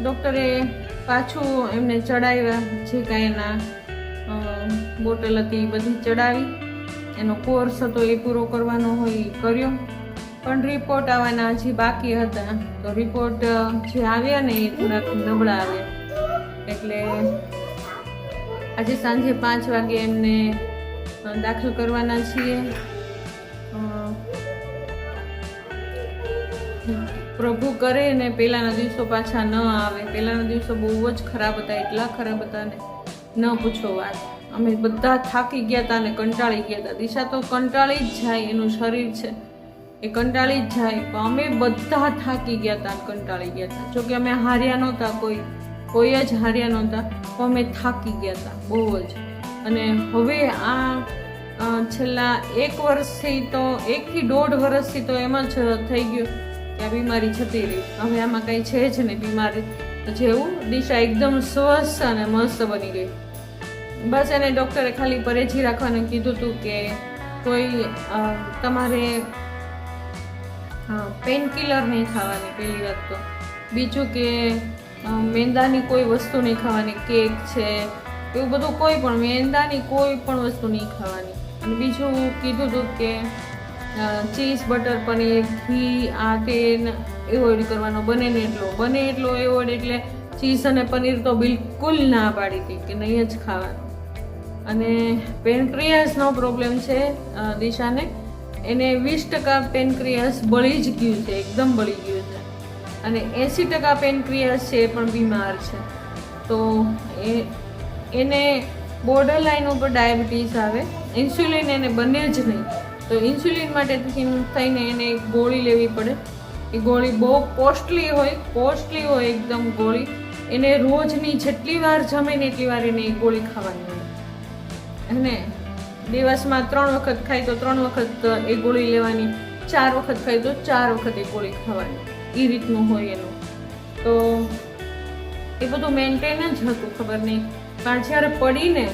ડૉક્ટરે પાછું એમને ચડાવ્યા, જે કાંઈ એના બોટલ હતી એ બધી ચડાવી. એનો કોર્સ હતો એ પૂરો કરવાનો હોય એ કર્યો. પણ રિપોર્ટ આવવાના હજી બાકી હતા. તો રિપોર્ટ જે આવ્યા ને એ થોડાક નબળા આવ્યા. એટલે આજે સાંજે 5 વાગે એમને દાખલ કરવાના છીએ. પ્રભુ કરે ને પહેલાના દિવસો પાછા ન આવે. પહેલાના દિવસો બહુ જ ખરાબ હતા, એટલા ખરાબ હતા ને ન પૂછો વાત. અમે બધા થાકી ગયા હતા ને કંટાળી ગયા હતા. દિશા તો કંટાળી જ જાય, એનું શરીર છે એ કંટાળી જ જાય. પણ અમે બધા થાકી ગયા હતા, કંટાળી ગયા હતા. જોકે અમે હાર્યા નહોતા, કોઈ જ હાર્યા નહોતા, પણ અમે થાકી ગયા હતા બહુ જ. અને હવે આ છેલ્લા 1 વર્ષથી તો 1 થી 1.5 વર્ષથી તો એમ જ થઈ ગયું કે આ બીમારી જતી રહી. હવે આમાં કંઈ છે જ નહીં બીમારી જેવું. દિશા એકદમ સ્વસ્થ અને મસ્ત બની ગઈ. બસ એને ડૉક્ટરે ખાલી પરેજી રાખવાનું કીધું હતું કે કોઈ તમારે પેન કિલર નહીં ખાવાની પહેલી વાત તો. બીજું કે મેંદાની કોઈ વસ્તુ નહીં ખાવાની, કેક છે એવું બધું કોઈ પણ મેંદાની કોઈ પણ વસ્તુ નહીં ખાવાની. અને બીજું કીધું હતું કે ચીઝ, બટર, પનીર, ઘી આ તે એવોઇડ કરવાનો બને એટલો એવોઇડ. એટલે ચીઝ અને પનીર તો બિલકુલ ના પાડી હતી કે નહીં જ ખાવાનું. અને પેનક્રિયાસનો પ્રોબ્લેમ છે દિશાને. એને 20% પેનક્રિયાસ બળી જ ગયું છે, એકદમ બળી ગયું છે. અને 80% પેનક્રિયાસ છે એ પણ બીમાર છે. તો એને બોર્ડર લાઈન ઉપર ડાયાબિટીસ આવે, ઇન્સ્યુલિન એને બને જ નહીં. તો ઇન્સ્યુલિન માટે થઈને એને એક ગોળી લેવી પડે. એ ગોળી બહુ કોસ્ટલી હોય એકદમ ગોળી. એને રોજની જેટલી વાર જમે ને એટલી વાર એને એક ગોળી ખાવાની હોય. અને દિવસમાં 3 વખત ખાય તો 3 વખત એ ગોળી લેવાની, 4 વખત ખાય તો 4 વખત એ ગોળી ખાવાની. એ રીતનું હોય એનું. તો એ બધું મેન્ટેન જ હતું, ખબર નહીં. પણ જ્યારે પડીને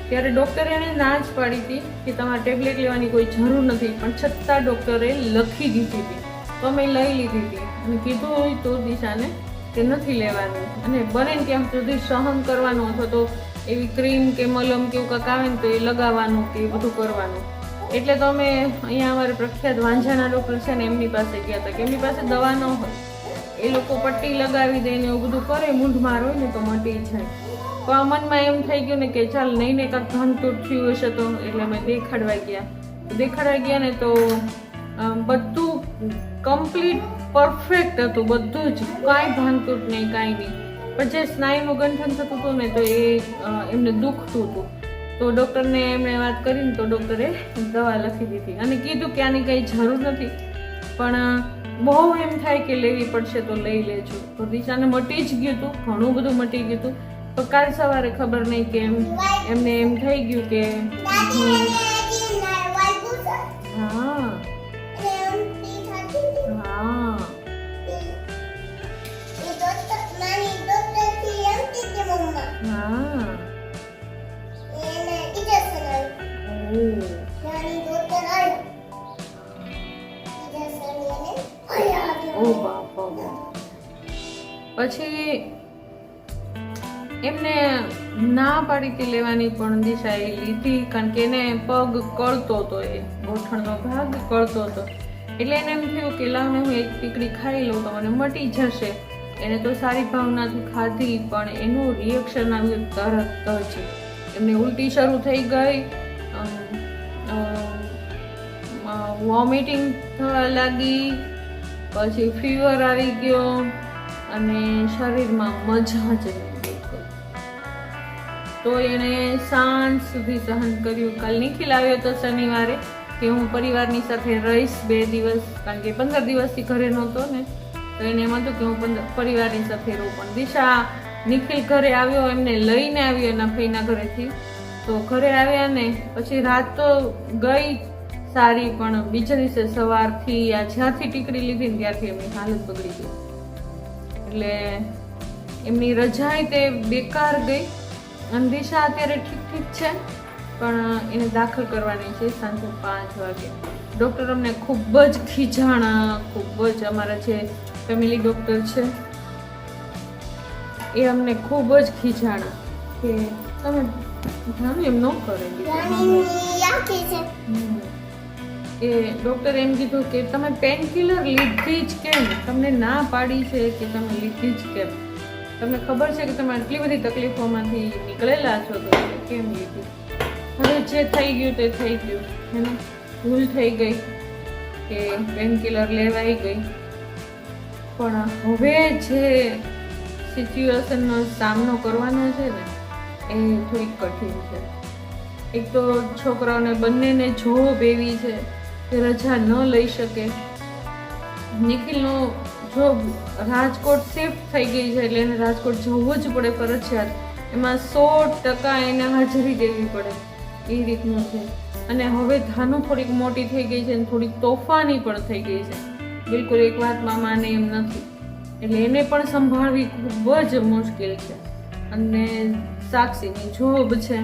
ત્યારે ડૉક્ટરે એને ના જ પાડી હતી કે તમારે ટેબ્લેટ લેવાની કોઈ જરૂર નથી, પણ છતાં ડૉક્ટરે લખી દીધી હતી. તો અમે લઈ લીધી હતી અને કીધું હોય તો દિશાને કે નથી લેવાની, અને બને ને ત્યાં સુધી સહન કરવાનું, અથવા તો એવી ક્રીમ કે મલમ કે એવું કાંઈક આવે ને તો એ લગાવવાનું કે એ બધું કરવાનું. એટલે તો અમે અહીંયા અમારે પ્રખ્યાત વાંઝાના ડૉક્ટર છે ને એમની પાસે ગયા હતા, કે એમની પાસે દવા ન હોય, એ લોકો પટ્ટી લગાવી દે ને એવું બધું કરે, મૂંઢ માર હોય ને તો મટી જાય. પણ મનમાં એમ થઈ ગયું ને કે ચાલ નહીં ને કાંઈક ભાંગતૂટ થયું હશે તો, એટલે અમે દેખાડવા ગયા ને તો બધું કમ્પ્લીટ પરફેક્ટ હતું, બધું જ, કાંઈ ભાંગતૂટ નહીં, કાંઈ નહીં. પણ જે સ્નાયુનું ગંઠન થતું હતું ને તો એ એમને દુખતું હતું. તો ડૉક્ટરને એમણે વાત કરીને તો ડૉક્ટરે દવા લખી દીધી અને કીધું કે આની કંઈ જરૂર નથી, પણ બહુ એમ થાય કે લેવી પડશે તો લઈ લેજો. તો દિશાને મટી જ ગયું હતું, ઘણું બધું મટી ગયું હતું. તો કાલ સવારે ખબર નહીં કે એમને એમ થઈ ગયું કે હા પછી એમને ના પાડીથી લેવાની પણ દિશાએ લીધી, કારણ કે એને પગ કળતો હતો, એ ગોઠણનો ભાગ કળતો હતો. એટલે એને એમ થયું કે લાવ ને હું એક ટીકડી ખાઈ લઉં તો મને મટી જશે. એને તો સારી ભાવનાથી ખાધી, પણ એનું રિએક્શન આવ્યું તરત જ. એમને ઉલટી શરૂ થઈ ગઈ, વોમિટિંગ થવા લાગી, પછી ફીવર આવી ગયો અને શરીરમાં મજા જ નહીં બિલકુલ. તો એણે સાંજ સુધી સહન કર્યું. કાલ નિખિલ આવ્યો હતો શનિવારે કે હું પરિવારની સાથે રહીશ 2 દિવસ, કારણ કે 15 દિવસથી ઘરે નહોતો ને, તો એને એમ હતું કે હું પરિવારની સાથે રહું. પણ દિશા નિખિલ ઘરે આવ્યો, એમને લઈને આવ્યો એના ફઈના ઘરેથી. તો ઘરે આવ્યા ને પછી રાત તો ગઈ સારી, પણ બીજા દિવસે સવારથી જ્યારથી ટીકડી લીધી ને ત્યારથી એમની હાલત બગડી ગઈ. એટલે એમની રજાએ તે બેકાર ગઈ. અને દિશા અત્યારે ઠીક છે, પણ એને દાખલ કરવાની છે સાંજે 5 વાગે. ડૉક્ટર અમને ખૂબ જ ખીજાણા, ખૂબ જ, અમારા જે ફેમિલી ડૉક્ટર છે એ અમને ખૂબ જ ખીજાણા કે તમે જાણો એમ ન કરે. એ ડૉક્ટરે એમ કીધું કે તમે પેન કિલર લીધી જ કેમ, તમને ના પાડી છે કે તમે લીધી જ કેમ, તમને ખબર છે કે તમે આટલી બધી તકલીફોમાંથી નીકળેલા છો તો કેમ લીધી. હવે જે થઈ ગયું તે થઈ ગયું, એને ભૂલ થઈ ગઈ કે પેન કિલર લેવાઈ ગઈ. પણ હવે જે સિચ્યુએશનનો સામનો કરવાનો છે ને એ થોડીક કઠિન છે. એક તો છોકરાઓને બંનેને જોબ એવી છે કે રજા ન લઈ શકે. નિખિલનો જોબ રાજકોટ શિફ્ટ થઈ ગઈ છે, એટલે એને રાજકોટ જવું જ પડે ફરજિયાત. એમાં 100% એને હાજરી દેવી પડે, એ રીતનું છે. અને હવે ધાનું થોડીક મોટી થઈ ગઈ છે અને થોડીક તોફાની પણ થઈ ગઈ છે, બિલકુલ એક વાતમાં માને એમ નથી. એટલે એને પણ સંભાળવી ખૂબ જ મુશ્કેલ છે. અને સાક્ષીની જોબ છે,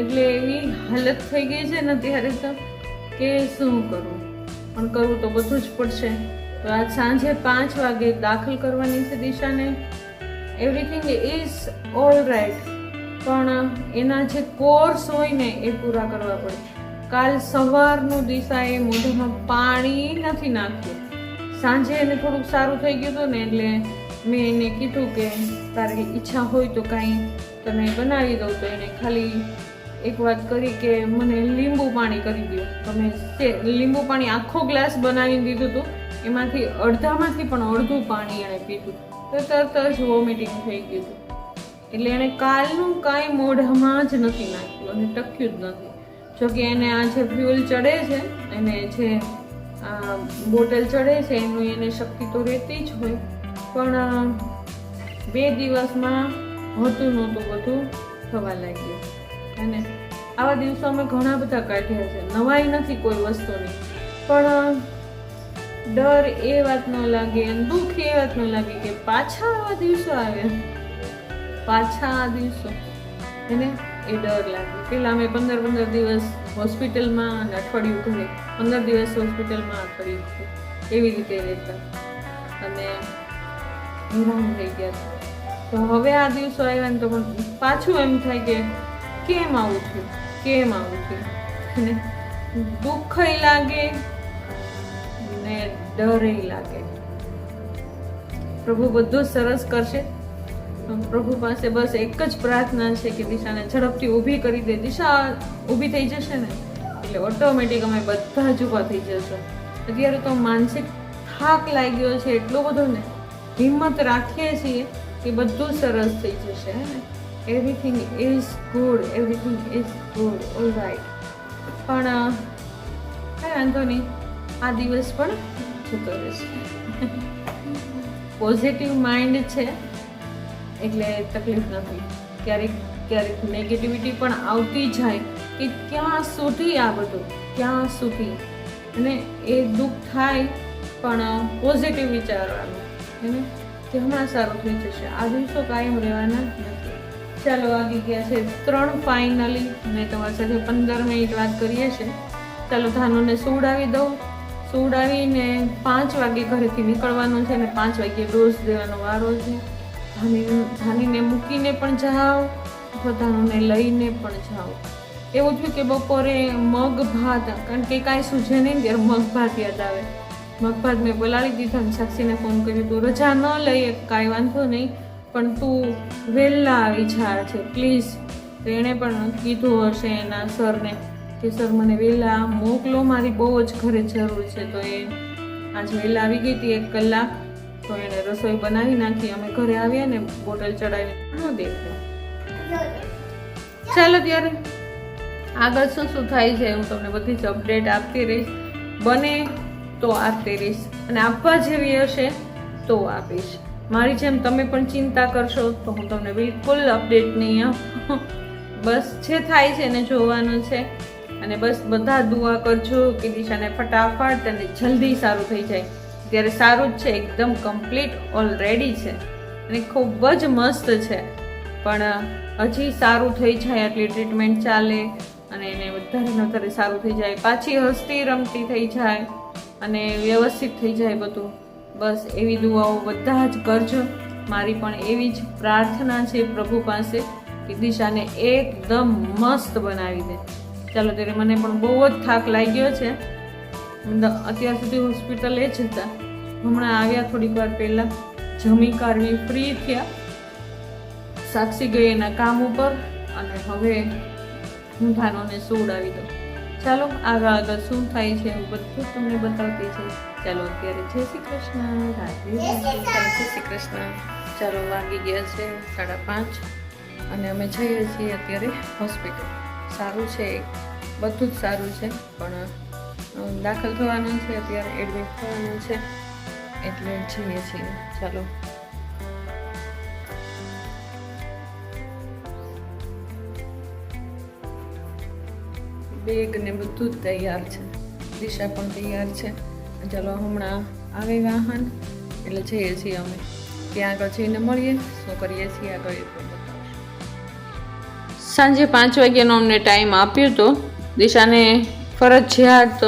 એટલે એવી હાલત થઈ ગઈ છે ને ત્યારે તો કે શું કરવું, પણ કરવું તો બધું જ પડશે. તો આજ સાંજે 5 વાગે દાખલ કરવાની છે દિશાને. એવરીથિંગ ઇઝ ઓલ રાઈટ, પણ એના જે કોર્સ હોય ને એ પૂરા કરવા પડે. કાલ સવારનું દિશાએ મોઢામાં પાણી નથી નાખ્યું. સાંજે એને થોડુંક સારું થઈ ગયું હતું ને, એટલે મેં એને કીધું કે તારી ઈચ્છા હોય તો કાંઈ તને બનાવી દઉં. તો એને ખાલી એક વાત કરી કે મને લીંબુ પાણી કરી દો. તો મેં લીંબુ પાણી આખો ગ્લાસ બનાવી દીધું હતું, એમાંથી અડધામાંથી પણ અડધું પાણી એણે પીધું તો તરત જ વોમિટિંગ થઈ ગયું હતું. એટલે એણે કાલનું કાંઈ મોઢામાં જ નથી નાખ્યું અને ટક્યું જ નથી. જોકે એને આ જે ફ્યુલ ચડે છે એને જે બોટલ ચડે છે એનું એને શક્તિ તો રહેતી જ હોય, પણ 2 દિવસમાં હોતું નહોતું બધું થવા લાગ્યું. અને આવા દિવસો અમે ઘણા બધા કાઢ્યા છે, નવાઈ નથી કોઈ વસ્તુની, પણ ડર એ વાતનો લાગે અને દુઃખ એ વાતનો લાગે કે પાછા આવા દિવસો આવ્યા, પાછા આ દિવસો એને એ ડર લાગે. પેલા અમે 15 દિવસ હોસ્પિટલમાં અને અઠવાડિયું ઘરે, 15 દિવસ હોસ્પિટલમાં, અઠવાડિયું એવી રીતે રહેતા અને હેરાન થઈ ગયા. તો હવે આ દિવસો આવ્યા ને તો પણ પાછું એમ થાય કે કેમ આવું થયું, કેમ આવું થયું, અને દુઃખય લાગે ને ડરય લાગે. પ્રભુ બધું સરસ કરશે. પ્રભુ પાસે બસ એક જ પ્રાર્થના છે કે દિશાને ઝડપથી ઊભી કરી દે. દિશા ઊભી થઈ જશે ને એટલે ઓટોમેટિક અમે બધા જ ઊભા થઈ જશું. અત્યારે તો માનસિક થાક લાગ્યો છે એટલો બધો ને, હિંમત રાખીએ છીએ કે બધું સરસ થઈ જશે. Everything is good, everything is good, all right. પણ કાંઈ વાંધો નહીં, આ દિવસ પણ જતો રહેશે. પોઝિટિવ માઇન્ડ છે એટલે તકલીફ નથી. ક્યારેક ક્યારેક નેગેટિવિટી પણ આવતી જાય કે ક્યાં સુધી આ બધું, ક્યાં સુધી, અને એ દુઃખ થાય પણ પોઝિટિવ વિચારવાનું એને કે હમણાં સારું થઈ જશે. આ દિવસો કાયમ રહેવાના નથી. ચાલો વાગી ગયા છે 3 ફાઇનલી. મેં તમારી સાથે 15 મિનિટ વાત કરીએ છીએ. ચાલો ધાનુને સુવડાવી દઉં. સુવડાવીને 5 વાગે ઘરેથી નીકળવાનું છે ને 5 વાગે ડોઝ દેવાનો વારો છે. ધાનીને મૂકીને પણ જાઓ અથવા ધાનુને લઈને પણ જાઓ. એવું થયું કે બપોરે મગ ભાત, કારણ કે કાંઈ સૂઝે નહીં ત્યારે મગ ભાત યાદ આવે. મગ ભાત મેં બોલાવી દીધા અને સાક્ષીને ફોન કર્યો, તું રજા ન લઈએ કાંઈ વાંધો નહીં, પણ તું વહેલા આવી જા છે પ્લીઝ. તો એણે પણ કીધું હશે એના સરને કે સર મને વહેલા મોકલો, મારી બહુ જ ઘરે જરૂર છે. તો એ આજે વહેલા આવી ગઈ હતી 1 કલાક. તો એણે રસોઈ બનાવી નાખી. અમે ઘરે આવ્યા ને બોટલ ચડાવી ન દેખ્યો. ચાલો ત્યારે આગળ શું શું થાય છે હું તમને બધી જ અપડેટ આપતી રહીશ. બને તો આપતી રહીશ અને આપવા જેવી હશે તો આપીશ. મારી જેમ તમે પણ ચિંતા કરશો તો હું તમને બિલકુલ અપડેટ નહીં આપું. બસ જે થાય છે એને જોવાનું છે. અને બસ બધા દુઆ કરજો કે દિશાને ફટાફટ અને જલ્દી સારું થઈ જાય. ત્યારે સારું જ છે, એકદમ કમ્પ્લીટ ઓલરેડી છે અને ખૂબ જ મસ્ત છે. પણ હજી સારું થઈ જાય આટલી ટ્રીટમેન્ટ ચાલે અને એને વધારે સારું થઈ જાય, પાછી હસતી રમતી થઈ જાય અને વ્યવસ્થિત થઈ જાય બધું. બસ એવી દુઆઓ બધા જ કરજો. મારી પણ એવી જ પ્રાર્થના છે પ્રભુ પાસે કે દિશાને એકદમ મસ્ત બનાવી દે. ચાલો ત્યારે મને પણ બહુ જ થાક લાગ્યો છે. અત્યાર સુધી હોસ્પિટલે જ હતા. હમણાં આવ્યા થોડીક વાર પહેલાં, જમી કાઢવી ફ્રી થયા. સાક્ષી ગઈ એના કામ ઉપર અને હવે હું ધાનોને સુવડાવી દઉં. ચાલો આગળ શું થાય છે હું બધું તમને બતાવતી છે. ચાલો અત્યારે જય શ્રી કૃષ્ણ, રાધે રાધે. જય શ્રી કૃષ્ણ. ચાલો વાગી ગયા છે 5:30 અને અમે જઈએ છીએ અત્યારે હોસ્પિટલ. સારું છે, બધું જ સારું છે, પણ દાખલ થવાનું છે, અત્યારે એડમિટ થવાનું છે એટલે જઈએ છીએ. ચાલો બેગ ને બધું જ તૈયાર છે, દિશા પણ તૈયાર છે. ચાલો હમણાં આવે વાહન એટલે જઈએ છીએ અમે. ત્યાં આગળ જઈને મળીએ, શું કરીએ છીએ આગળ એ પણ બતાવીશું. સાંજે 5 વાગ્યાનો અમને ટાઈમ આપ્યો હતો. દિશાને ફરજિયાત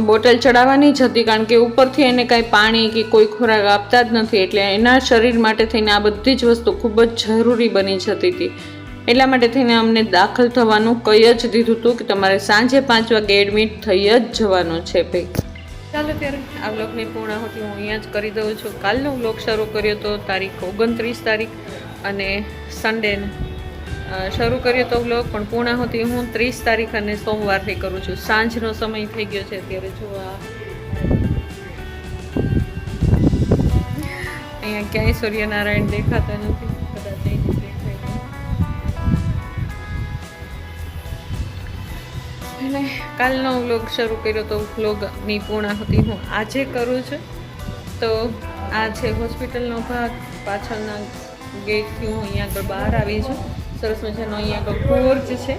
બોટલ ચડાવવાની જ હતી, કારણ કે ઉપરથી એને કાંઈ પાણી કે કોઈ ખોરાક આપતા જ નથી, એટલે એના શરીર માટે થઈને આ બધી જ વસ્તુ ખૂબ જ જરૂરી બની જતી હતી. એટલા માટે થઈને અમને દાખલ થવાનું કહી જ દીધું હતું કે તમારે સાંજે 5 વાગે એડમિટ થઈ જ જવાનું છે ભાઈ. ચાલો ત્યારે આ વ્લોગની પૂર્ણાહુતિ હું અહીંયા જ કરી દઉં છું. કાલનો વ્લોગ શરૂ કર્યો હતો તારીખ 29 તારીખ અને સન્ડેને શરૂ કર્યો તો વ્લોગ, પણ પૂર્ણાહુતિ હું 30 તારીખ અને સોમવારથી કરું છું. સાંજનો સમય થઈ ગયો છે અત્યારે. જો અહીંયા ક્યાંય સૂર્યનારાયણ દેખાતા નથી, કદાચ અહીંથી દેખાય તો. અને કાલનો વ્લોગ શરૂ કર્યો તો વ્લોગની પૂર્ણાહુતિ હું આજે કરું છું. તો આ છે હોસ્પિટલનો ભાગ. પાછળના ગેટથી હું અહીંયા આગળ બહાર આવી છું. સરસ મજાનો અહીંયા આગળ પોર્ચ છે,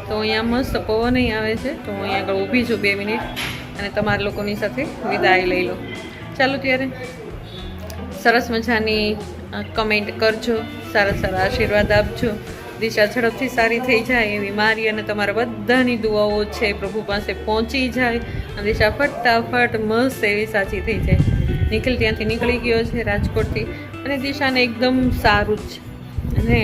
તો અહીંયા મસ્ત પવન આવે છે. તો હું અહીંયા આગળ ઊભી છું 2 મિનિટ અને તમારા લોકોની સાથે વિદાય લઈ લો. ચાલો ત્યારે સરસ મજાની કમેન્ટ કરજો, સારા સારા આશીર્વાદ આપજો. દિશા ઝડપથી સારી થઈ જાય એવી મારી અને તમારા બધાની દુઆઓ છે પ્રભુ પાસે પહોંચી જાય અને દિશા ફટાફટ મસ્ત એવી સાચી થઈ જાય. નિખિલ ત્યાંથી નીકળી ગયો છે રાજકોટથી અને દિશાને એકદમ સારું જ છે અને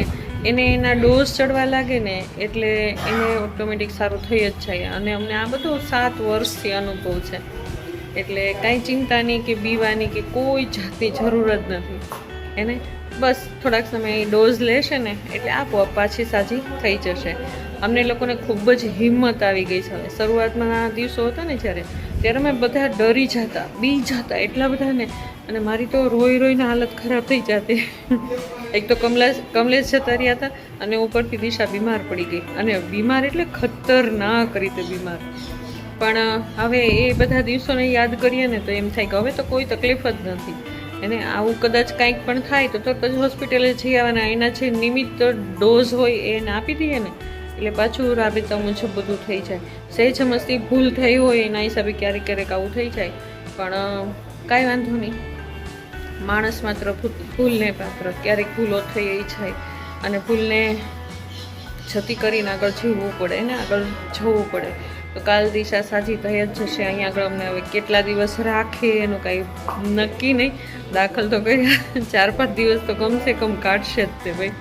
એને એના ડોઝ ચડવા લાગે ને એટલે એને ઓટોમેટિક સારું થઈ જ જાય. અને અમને આ બધો 7 વર્ષથી અનુભવ છે એટલે કાંઈ ચિંતાની કે બીવાની કે કોઈ જાતની જરૂર જ નથી એને. બસ થોડાક સમય ડોઝ લેશે ને એટલે આપોઆપ પાછી સાજી થઈ જશે. અમને લોકોને ખૂબ જ હિંમત આવી ગઈ છે. હવે શરૂઆતમાં દિવસો હતા ને ત્યારે અમે બધા ડરી જતા, બી જતા એટલા બધા ને. અને મારી તો રોઈને હાલત ખરાબ થઈ જતી. એક તો કમલેશ જતા રહ્યા હતા અને ઉપરથી દિશા બીમાર પડી ગઈ. અને બીમાર એટલે ખતરનાક રીતે બીમાર. પણ હવે એ બધા દિવસોને યાદ કરીએ ને તો એમ થાય કે હવે તો કોઈ તકલીફ જ નથી એને. આવું કદાચ કાંઈક પણ થાય તો તરત જ હોસ્પિટલે જઈ આવવાના. એના જે નિમિત્ત ડોઝ હોય એને આપી દઈએ ને એટલે પાછું રાબેતા મુજબ બધું થઈ જાય. સહેજ મસ્તી ભૂલ થઈ હોય એના હિસાબે ક્યારેક આવું થઈ જાય, પણ કાંઈ વાંધો નહીં. માણસ માત્ર ભૂલને પાત્ર. ક્યારેક ભૂલો થઈ જાય અને ભૂલને જતી કરીને આગળ જીવવું પડે ને આગળ જવું પડે. તો કાલ દિશા સાજી થઈ જ જશે. અહીંયા આગળ અમને હવે કેટલા દિવસ રાખે એનું કાંઈ નક્કી નહીં. દાખલ તો કર્યા 4-5 દિવસ તો કમસે કમ કાઢશે જ તે ભાઈ.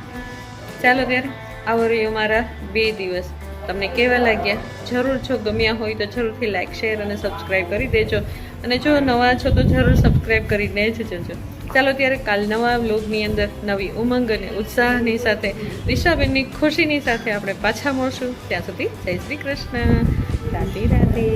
ચાલો ત્યારે આવો રહ્યો મારા 2 દિવસ. તમને કેવા લાગ્યા જરૂર જો ગમ્યા હોય તો જરૂરથી લાઈક, શેર અને સબસ્ક્રાઈબ કરી દેજો. અને જો નવા છો તો જરૂર સબસ્ક્રાઈબ કરીને જ જજો. ચાલો ત્યારે કાલ નવા વ્લોગની અંદર નવી ઉમંગ અને ઉત્સાહની સાથે દિશાબેનની ખુશીની સાથે આપણે પાછા મળશું. ત્યાં સુધી જય શ્રી કૃષ્ણ. રાધે રાધે.